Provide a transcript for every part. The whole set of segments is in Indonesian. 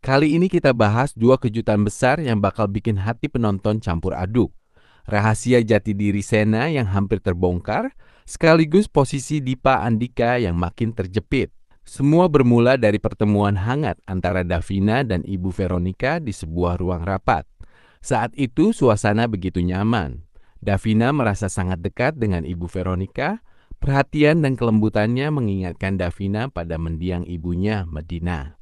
Kali ini kita bahas dua kejutan besar yang bakal bikin hati penonton campur aduk. Rahasia jati diri Sena yang hampir terbongkar, sekaligus posisi Dipa Andika yang makin terjepit. Semua bermula dari pertemuan hangat antara Davina dan Ibu Veronica di sebuah ruang rapat. Saat itu suasana begitu nyaman. Davina merasa sangat dekat dengan Ibu Veronica. Perhatian dan kelembutannya mengingatkan Davina pada mendiang ibunya, Medina.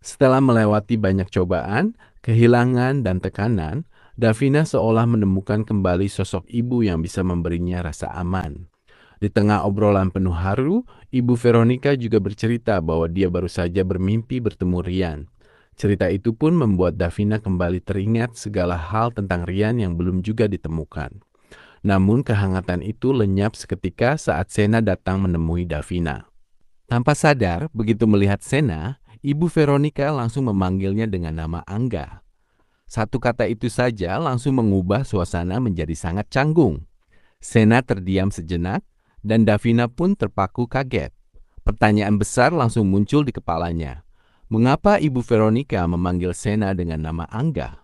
Setelah melewati banyak cobaan, kehilangan, dan tekanan, Davina seolah menemukan kembali sosok ibu yang bisa memberinya rasa aman. Di tengah obrolan penuh haru, Ibu Veronica juga bercerita bahwa dia baru saja bermimpi bertemu Rian. Cerita itu pun membuat Davina kembali teringat segala hal tentang Rian yang belum juga ditemukan. Namun kehangatan itu lenyap seketika saat Sena datang menemui Davina. Tanpa sadar, begitu melihat Sena, Ibu Veronica langsung memanggilnya dengan nama Angga. Satu kata itu saja langsung mengubah suasana menjadi sangat canggung. Sena terdiam sejenak, dan Davina pun terpaku kaget. Pertanyaan besar langsung muncul di kepalanya. Mengapa Ibu Veronica memanggil Sena dengan nama Angga?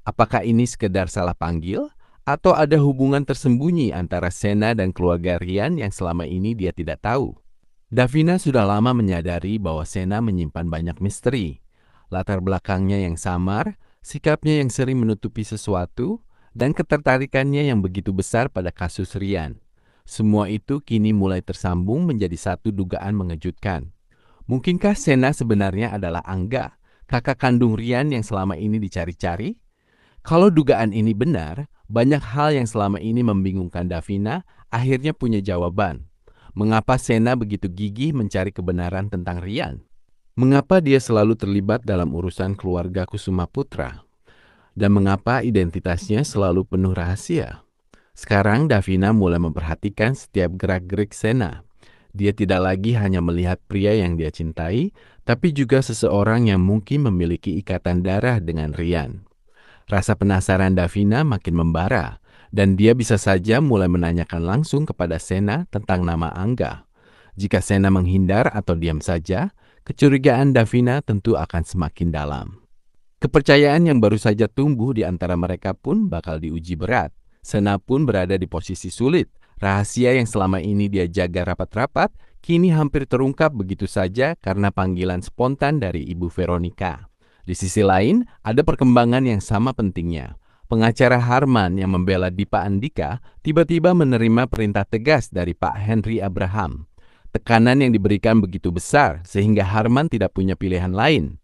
Apakah ini sekedar salah panggil? Atau ada hubungan tersembunyi antara Sena dan keluarga Rian yang selama ini dia tidak tahu? Davina sudah lama menyadari bahwa Sena menyimpan banyak misteri. Latar belakangnya yang samar, sikapnya yang sering menutupi sesuatu, dan ketertarikannya yang begitu besar pada kasus Rian. Semua itu kini mulai tersambung menjadi satu dugaan mengejutkan. Mungkinkah Sena sebenarnya adalah Angga, kakak kandung Rian yang selama ini dicari-cari? Kalau dugaan ini benar, banyak hal yang selama ini membingungkan Davina akhirnya punya jawaban. Mengapa Sena begitu gigih mencari kebenaran tentang Rian? Mengapa dia selalu terlibat dalam urusan keluarga Kusuma Putra? Dan mengapa identitasnya selalu penuh rahasia? Sekarang Davina mulai memperhatikan setiap gerak-gerik Sena. Dia tidak lagi hanya melihat pria yang dia cintai, tapi juga seseorang yang mungkin memiliki ikatan darah dengan Rian. Rasa penasaran Davina makin membara, dan dia bisa saja mulai menanyakan langsung kepada Sena tentang nama Angga. Jika Sena menghindar atau diam saja, kecurigaan Davina tentu akan semakin dalam. Kepercayaan yang baru saja tumbuh di antara mereka pun bakal diuji berat. Sena pun berada di posisi sulit. Rahasia yang selama ini dia jaga rapat-rapat, kini hampir terungkap begitu saja karena panggilan spontan dari Ibu Veronica. Di sisi lain, ada perkembangan yang sama pentingnya. Pengacara Harman yang membela Dipa Andika tiba-tiba menerima perintah tegas dari Pak Henry Abraham. Tekanan yang diberikan begitu besar sehingga Harman tidak punya pilihan lain.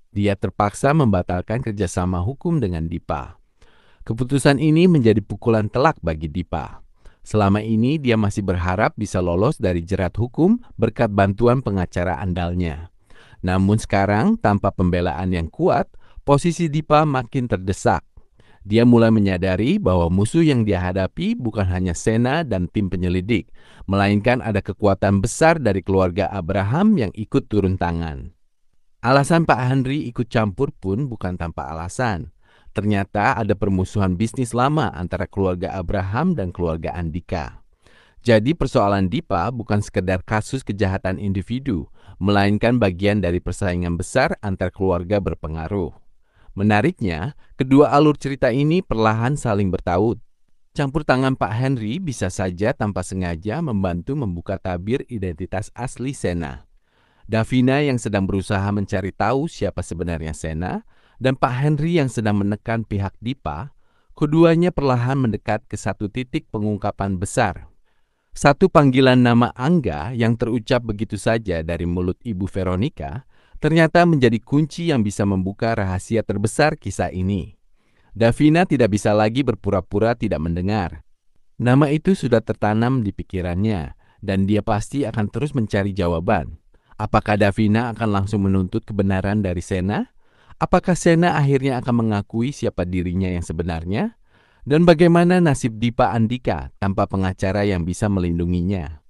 Dia terpaksa membatalkan kerjasama hukum dengan Dipa. Keputusan ini menjadi pukulan telak bagi Dipa. Selama ini dia masih berharap bisa lolos dari jerat hukum berkat bantuan pengacara andalnya. Namun sekarang, tanpa pembelaan yang kuat, posisi Dipa makin terdesak. Dia mulai menyadari bahwa musuh yang dia hadapi bukan hanya Sena dan tim penyelidik, melainkan ada kekuatan besar dari keluarga Abraham yang ikut turun tangan. Alasan Pak Henry ikut campur pun bukan tanpa alasan. Ternyata ada permusuhan bisnis lama antara keluarga Abraham dan keluarga Andika. Jadi persoalan Dipa bukan sekedar kasus kejahatan individu, melainkan bagian dari persaingan besar antar keluarga berpengaruh. Menariknya, kedua alur cerita ini perlahan saling bertaut. Campur tangan Pak Henry bisa saja tanpa sengaja membantu membuka tabir identitas asli Sena. Davina yang sedang berusaha mencari tahu siapa sebenarnya Sena, dan Pak Henry yang sedang menekan pihak Dipa, keduanya perlahan mendekat ke satu titik pengungkapan besar. Satu panggilan nama Angga yang terucap begitu saja dari mulut Ibu Veronica ternyata menjadi kunci yang bisa membuka rahasia terbesar kisah ini. Davina tidak bisa lagi berpura-pura tidak mendengar. Nama itu sudah tertanam di pikirannya dan dia pasti akan terus mencari jawaban. Apakah Davina akan langsung menuntut kebenaran dari Sena? Apakah Sena akhirnya akan mengakui siapa dirinya yang sebenarnya? Dan bagaimana nasib Dipa Andika tanpa pengacara yang bisa melindunginya?